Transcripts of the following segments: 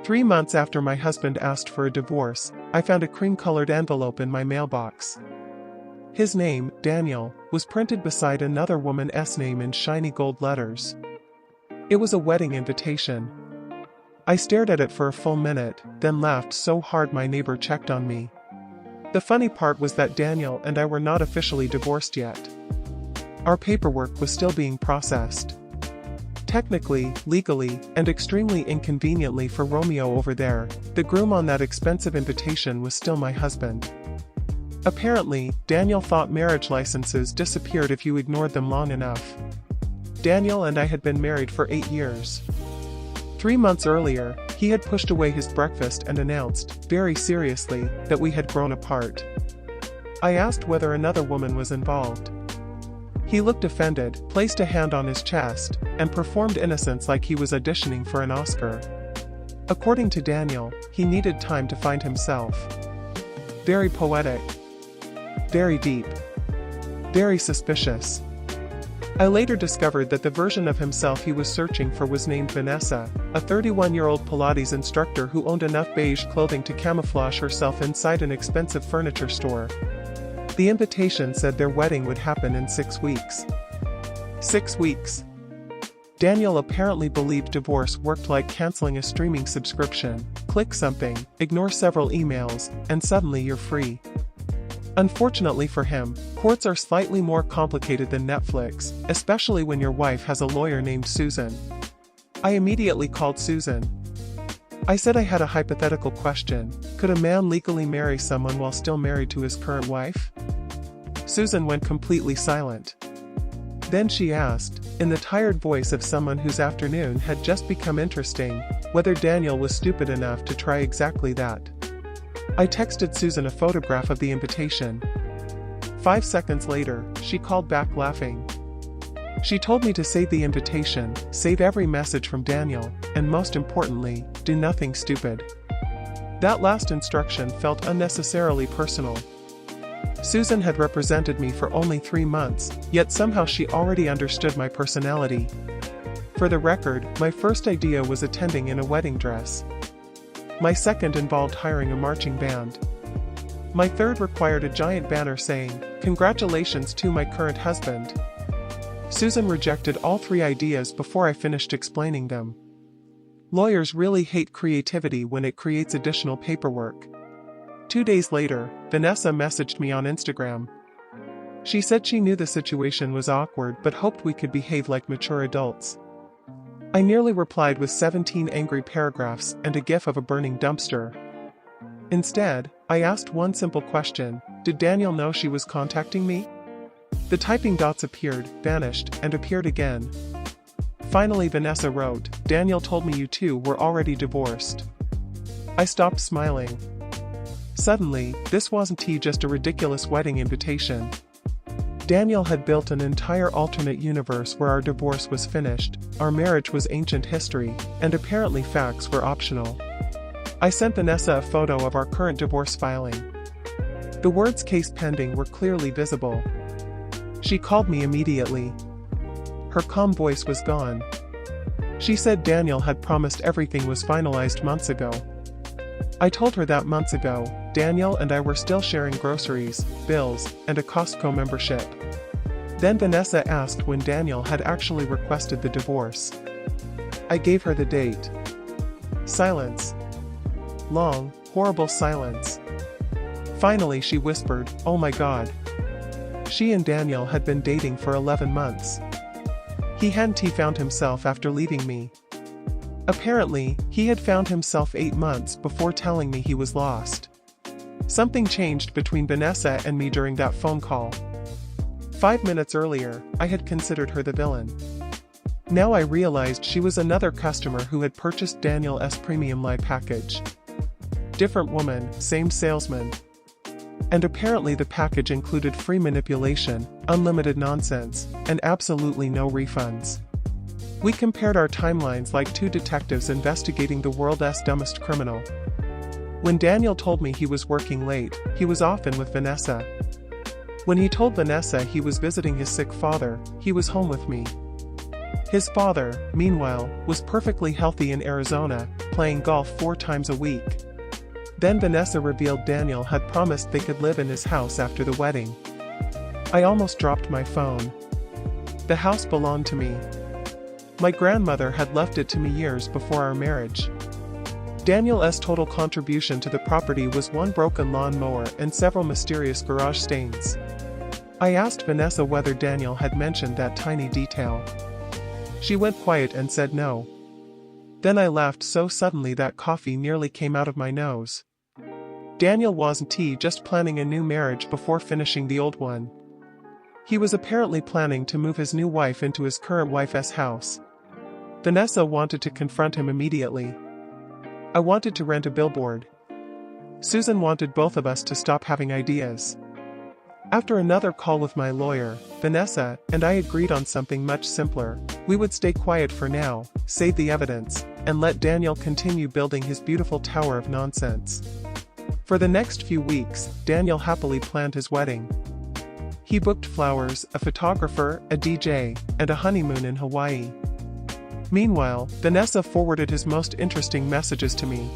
3 months after my husband asked for a divorce, I found a cream-colored envelope in my mailbox. His name, Daniel, was printed beside another woman's name in shiny gold letters. It was a wedding invitation. I stared at it for a full minute, then laughed so hard my neighbor checked on me. The funny part was that Daniel and I were not officially divorced yet. Our paperwork was still being processed. Technically, legally, and extremely inconveniently for Romeo over there, the groom on that expensive invitation was still my husband. Apparently, Daniel thought marriage licenses disappeared if you ignored them long enough. Daniel and I had been married for 8 years. 3 months earlier, he had pushed away his breakfast and announced, very seriously, that we had grown apart. I asked whether another woman was involved. He looked offended, placed a hand on his chest, and performed innocence like he was auditioning for an Oscar. According to Daniel, he needed time to find himself. Very poetic. Very deep. Very suspicious. I later discovered that the version of himself he was searching for was named Vanessa, a 31-year-old Pilates instructor who owned enough beige clothing to camouflage herself inside an expensive furniture store. The invitation said their wedding would happen in 6 weeks. 6 weeks. Daniel apparently believed divorce worked like canceling a streaming subscription. Click something, ignore several emails, and suddenly you're free. Unfortunately for him, courts are slightly more complicated than Netflix, especially when your wife has a lawyer named Susan. I immediately called Susan. I said I had a hypothetical question: could a man legally marry someone while still married to his current wife? Susan went completely silent. Then she asked, in the tired voice of someone whose afternoon had just become interesting, whether Daniel was stupid enough to try exactly that. I texted Susan a photograph of the invitation. 5 seconds later, she called back laughing. She told me to save the invitation, save every message from Daniel, and most importantly, do nothing stupid. That last instruction felt unnecessarily personal. Susan had represented me for only 3 months, yet somehow she already understood my personality. For the record, my first idea was attending in a wedding dress. My second involved hiring a marching band. My third required a giant banner saying, "Congratulations to my current husband." Susan rejected all 3 ideas before I finished explaining them. Lawyers really hate creativity when it creates additional paperwork. 2 days later, Vanessa messaged me on Instagram. She said she knew the situation was awkward but hoped we could behave like mature adults. I nearly replied with 17 angry paragraphs and a gif of a burning dumpster. Instead, I asked one simple question: did Daniel know she was contacting me? The typing dots appeared, vanished, and appeared again. Finally Vanessa wrote, "Daniel told me you two were already divorced." I stopped smiling. Suddenly, this wasn't just a ridiculous wedding invitation. Daniel had built an entire alternate universe where our divorce was finished, our marriage was ancient history, and apparently facts were optional. I sent Vanessa a photo of our current divorce filing. The words "case pending" were clearly visible. She called me immediately. Her calm voice was gone. She said Daniel had promised everything was finalized months ago. I told her that months ago, Daniel and I were still sharing groceries, bills, and a Costco membership. Then Vanessa asked when Daniel had actually requested the divorce. I gave her the date. Silence. Long, horrible silence. Finally she whispered, "Oh my God." She and Daniel had been dating for 11 months. He hadn't found himself after leaving me. Apparently, he had found himself 8 months before telling me he was lost. Something changed between Vanessa and me during that phone call. 5 minutes earlier, I had considered her the villain. Now I realized she was another customer who had purchased Daniel's premium live package. Different woman, same salesman. And apparently the package included free manipulation, unlimited nonsense, and absolutely no refunds. We compared our timelines like 2 detectives investigating the world's dumbest criminal. When Daniel told me he was working late, he was often with Vanessa. When he told Vanessa he was visiting his sick father, he was home with me. His father, meanwhile, was perfectly healthy in Arizona, playing golf 4 times a week. Then Vanessa revealed Daniel had promised they could live in his house after the wedding. I almost dropped my phone. The house belonged to me. My grandmother had left it to me years before our marriage. Daniel's total contribution to the property was 1 broken lawnmower and several mysterious garage stains. I asked Vanessa whether Daniel had mentioned that tiny detail. She went quiet and said no. Then I laughed so suddenly that coffee nearly came out of my nose. Daniel wasn't just planning a new marriage before finishing the old one. He was apparently planning to move his new wife into his current wife's house. Vanessa wanted to confront him immediately. I wanted to rent a billboard. Susan wanted both of us to stop having ideas. After another call with my lawyer, Vanessa and I agreed on something much simpler. We would stay quiet for now, save the evidence, and let Daniel continue building his beautiful tower of nonsense. For the next few weeks, Daniel happily planned his wedding. He booked flowers, a photographer, a DJ, and a honeymoon in Hawaii. Meanwhile, Vanessa forwarded his most interesting messages to me.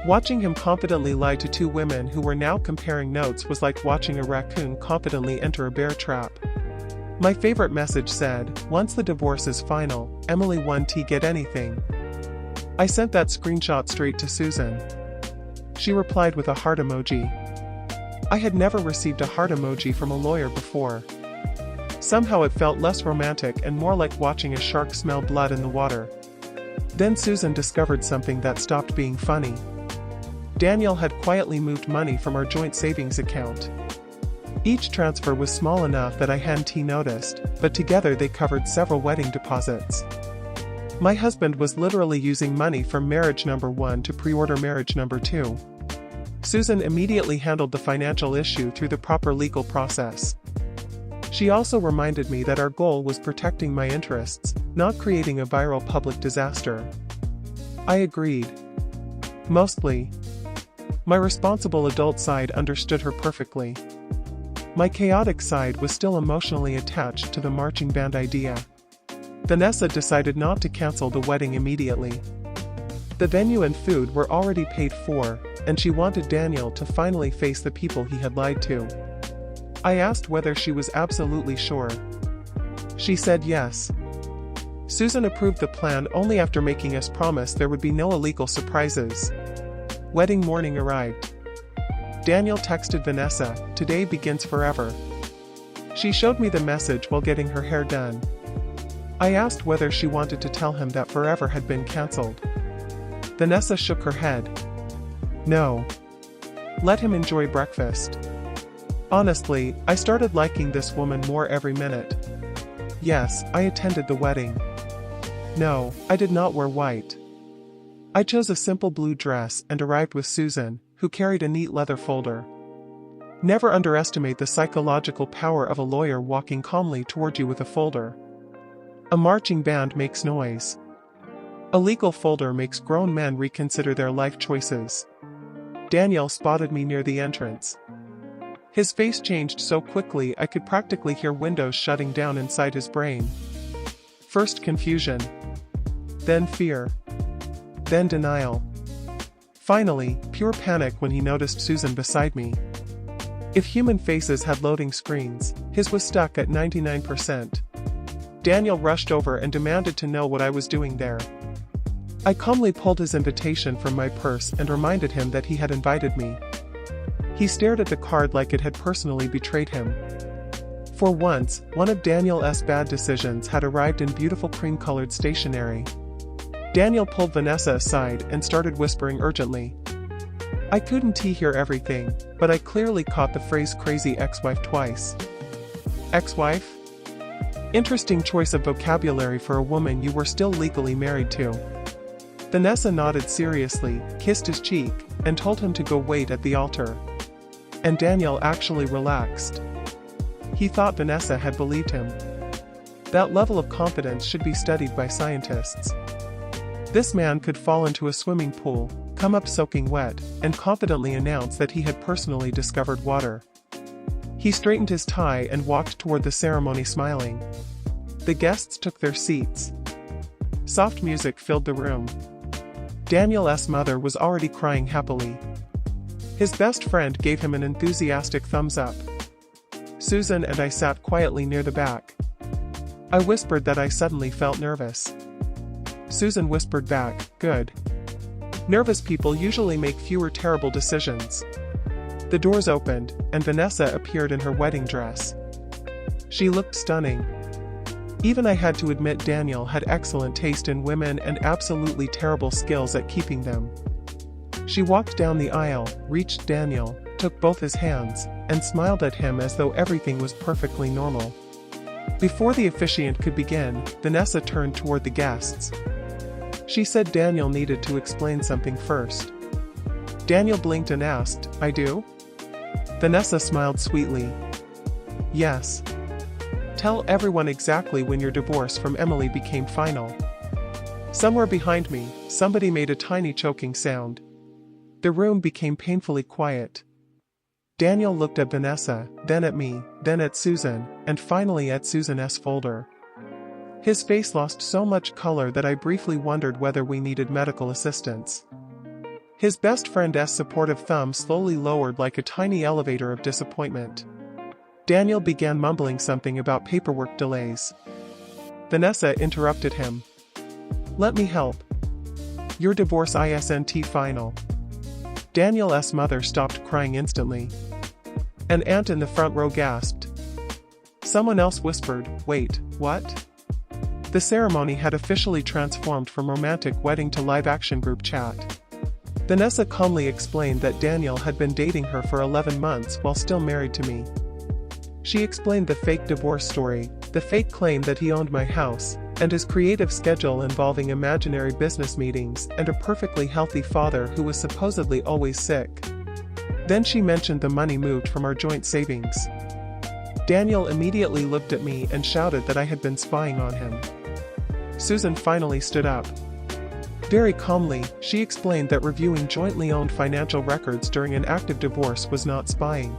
Watching him confidently lie to 2 women who were now comparing notes was like watching a raccoon confidently enter a bear trap. My favorite message said, "Once the divorce is final, Emily won't get anything." I sent that screenshot straight to Susan. She replied with a heart emoji. I had never received a heart emoji from a lawyer before. Somehow it felt less romantic and more like watching a shark smell blood in the water. Then Susan discovered something that stopped being funny. Daniel had quietly moved money from our joint savings account. Each transfer was small enough that I hadn't noticed, but together they covered several wedding deposits. My husband was literally using money from marriage number 1 to pre-order marriage number 2. Susan immediately handled the financial issue through the proper legal process. She also reminded me that our goal was protecting my interests, not creating a viral public disaster. I agreed. Mostly. My responsible adult side understood her perfectly. My chaotic side was still emotionally attached to the marching band idea. Vanessa decided not to cancel the wedding immediately. The venue and food were already paid for, and she wanted Daniel to finally face the people he had lied to. I asked whether she was absolutely sure. She said yes. Susan approved the plan only after making us promise there would be no illegal surprises. Wedding morning arrived. Daniel texted Vanessa, "Today begins forever." She showed me the message while getting her hair done. I asked whether she wanted to tell him that forever had been cancelled. Vanessa shook her head. No. Let him enjoy breakfast. Honestly, I started liking this woman more every minute. Yes, I attended the wedding. No, I did not wear white. I chose a simple blue dress and arrived with Susan, who carried a neat leather folder. Never underestimate the psychological power of a lawyer walking calmly toward you with a folder. A marching band makes noise. A legal folder makes grown men reconsider their life choices. Daniel spotted me near the entrance. His face changed so quickly I could practically hear windows shutting down inside his brain. First confusion. Then fear. Then denial. Finally, pure panic when he noticed Susan beside me. If human faces had loading screens, his was stuck at 99%. Daniel rushed over and demanded to know what I was doing there. I calmly pulled his invitation from my purse and reminded him that he had invited me. He stared at the card like it had personally betrayed him. For once, one of Daniel's bad decisions had arrived in beautiful cream-colored stationery. Daniel pulled Vanessa aside and started whispering urgently. I couldn't hear everything, but I clearly caught the phrase crazy ex-wife twice. Ex-wife? Interesting choice of vocabulary for a woman you were still legally married to. Vanessa nodded seriously, kissed his cheek, and told him to go wait at the altar. And Daniel actually relaxed. He thought Vanessa had believed him. That level of confidence should be studied by scientists. This man could fall into a swimming pool, come up soaking wet, and confidently announce that he had personally discovered water. He straightened his tie and walked toward the ceremony smiling. The guests took their seats. Soft music filled the room. Daniel's mother was already crying happily. His best friend gave him an enthusiastic thumbs up. Susan and I sat quietly near the back. I whispered that I suddenly felt nervous. Susan whispered back, "Good. Nervous people usually make fewer terrible decisions." The doors opened, and Vanessa appeared in her wedding dress. She looked stunning. Even I had to admit Daniel had excellent taste in women and absolutely terrible skills at keeping them. She walked down the aisle, reached Daniel, took both his hands, and smiled at him as though everything was perfectly normal. Before the officiant could begin, Vanessa turned toward the guests. She said Daniel needed to explain something first. Daniel blinked and asked, "I do?" Vanessa smiled sweetly. "Yes. Tell everyone exactly when your divorce from Emily became final." Somewhere behind me, somebody made a tiny choking sound. The room became painfully quiet. Daniel looked at Vanessa, then at me, then at Susan, and finally at Susan's folder. His face lost so much color that I briefly wondered whether we needed medical assistance. His best friend's supportive thumb slowly lowered like a tiny elevator of disappointment. Daniel began mumbling something about paperwork delays. Vanessa interrupted him. "Let me help. Your divorce isn't final." Daniel's mother stopped crying instantly. An aunt in the front row gasped. Someone else whispered, "Wait, what?" The ceremony had officially transformed from romantic wedding to live-action group chat. Vanessa calmly explained that Daniel had been dating her for 11 months while still married to me. She explained the fake divorce story, the fake claim that he owned my house, and his creative schedule involving imaginary business meetings and a perfectly healthy father who was supposedly always sick. Then she mentioned the money moved from our joint savings. Daniel immediately looked at me and shouted that I had been spying on him. Susan finally stood up. Very calmly, she explained that reviewing jointly owned financial records during an active divorce was not spying.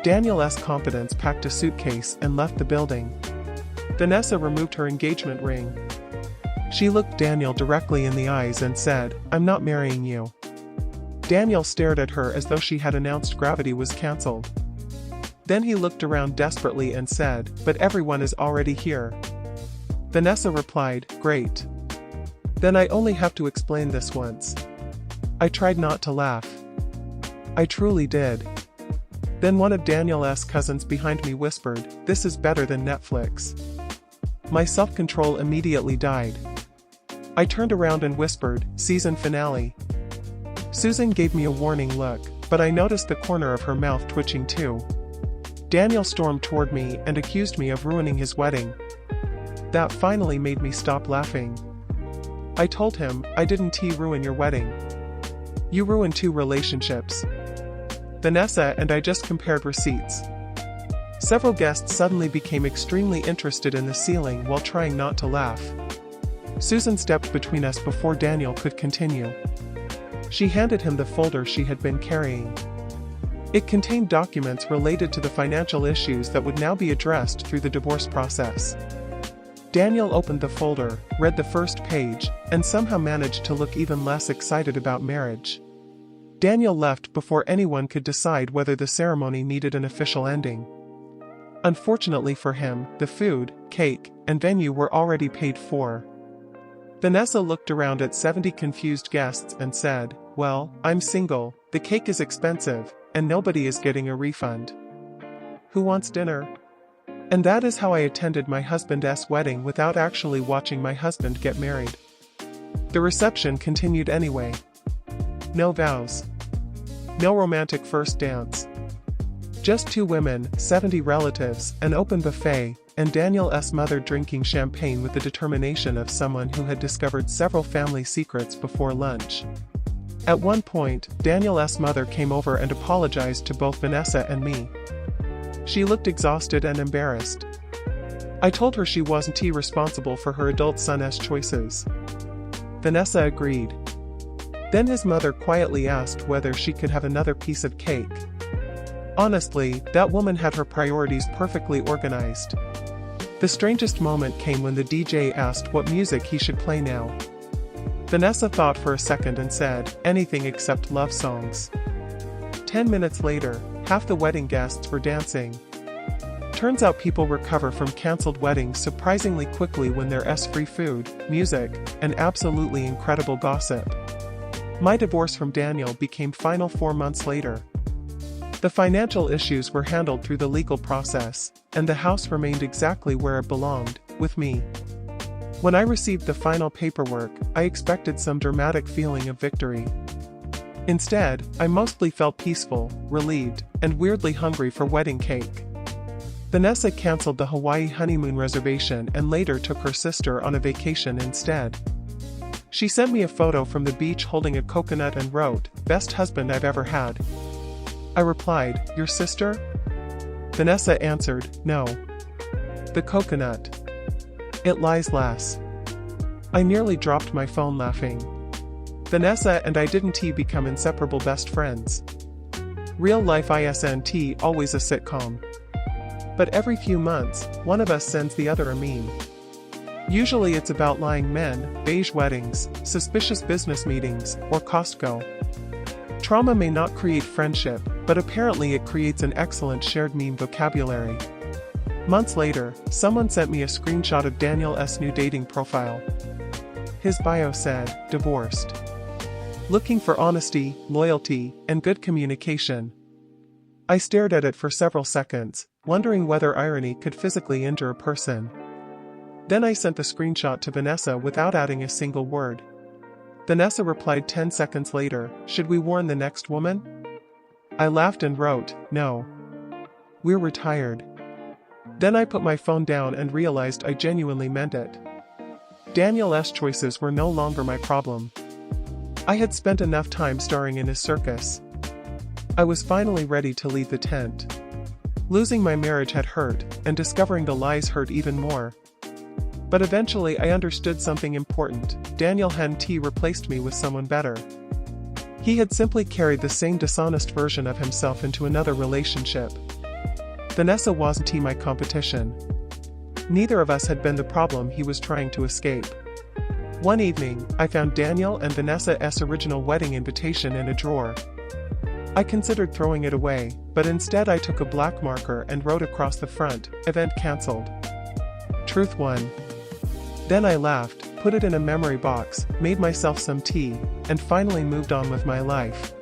Daniel's confidence packed a suitcase and left the building. Vanessa removed her engagement ring. She looked Daniel directly in the eyes and said, "I'm not marrying you." Daniel stared at her as though she had announced gravity was cancelled. Then he looked around desperately and said, "But everyone is already here." Vanessa replied, "Great. Then I only have to explain this once." I tried not to laugh. I truly did. Then one of Daniel's cousins behind me whispered, "This is better than Netflix." My self-control immediately died. I turned around and whispered, "Season finale." Susan gave me a warning look, but I noticed the corner of her mouth twitching too. Daniel stormed toward me and accused me of ruining his wedding. That finally made me stop laughing. I told him, "I didn't ruin your wedding. You ruined 2 relationships." Vanessa and I just compared receipts. Several guests suddenly became extremely interested in the ceiling while trying not to laugh. Susan stepped between us before Daniel could continue. She handed him the folder she had been carrying. It contained documents related to the financial issues that would now be addressed through the divorce process. Daniel opened the folder, read the first page, and somehow managed to look even less excited about marriage. Daniel left before anyone could decide whether the ceremony needed an official ending. Unfortunately for him, the food, cake, and venue were already paid for. Vanessa looked around at 70 confused guests and said, "Well, I'm single, the cake is expensive, and nobody is getting a refund. Who wants dinner?" And that is how I attended my husband's wedding without actually watching my husband get married. The reception continued anyway. No vows. No romantic first dance. Just 2 women, 70 relatives, an open buffet, and Daniel's mother drinking champagne with the determination of someone who had discovered several family secrets before lunch. At one point, Daniel's mother came over and apologized to both Vanessa and me. She looked exhausted and embarrassed. I told her she wasn't responsible for her adult son's choices. Vanessa agreed. Then his mother quietly asked whether she could have another piece of cake. Honestly, that woman had her priorities perfectly organized. The strangest moment came when the DJ asked what music he should play now. Vanessa thought for a second and said, anything except love songs. 10 minutes later, half the wedding guests were dancing. Turns out people recover from cancelled weddings surprisingly quickly when there's free food, music, and absolutely incredible gossip. My divorce from Daniel became final 4 months later. The financial issues were handled through the legal process, and the house remained exactly where it belonged, with me. When I received the final paperwork, I expected some dramatic feeling of victory. Instead, I mostly felt peaceful, relieved, and weirdly hungry for wedding cake. Vanessa canceled the Hawaii honeymoon reservation and later took her sister on a vacation instead. She sent me a photo from the beach holding a coconut and wrote, "Best husband I've ever had." I replied, "Your sister?" Vanessa answered, "No. The coconut. It lies less." I nearly dropped my phone laughing. Vanessa and I didn't become inseparable best friends. Real life isn't always a sitcom. But every few months, one of us sends the other a meme. Usually it's about lying men, beige weddings, suspicious business meetings, or Costco. Trauma may not create friendship, but apparently it creates an excellent shared meme vocabulary. Months later, someone sent me a screenshot of Daniel's new dating profile. His bio said, "Divorced. Looking for honesty, loyalty, and good communication." I stared at it for several seconds, wondering whether irony could physically injure a person. Then I sent the screenshot to Vanessa without adding a single word. Vanessa replied 10 seconds later, "Should we warn the next woman?" I laughed and wrote, "No. We're retired." Then I put my phone down and realized I genuinely meant it. Daniel's choices were no longer my problem. I had spent enough time starring in his circus. I was finally ready to leave the tent. Losing my marriage had hurt, and discovering the lies hurt even more. But eventually I understood something important. Daniel hadn't replaced me with someone better. He had simply carried the same dishonest version of himself into another relationship. Vanessa wasn't my competition. Neither of us had been the problem he was trying to escape. One evening, I found Daniel and Vanessa's original wedding invitation in a drawer. I considered throwing it away, but instead I took a black marker and wrote across the front, "Event cancelled." Truth won. Then I laughed, put it in a memory box, made myself some tea, and finally moved on with my life.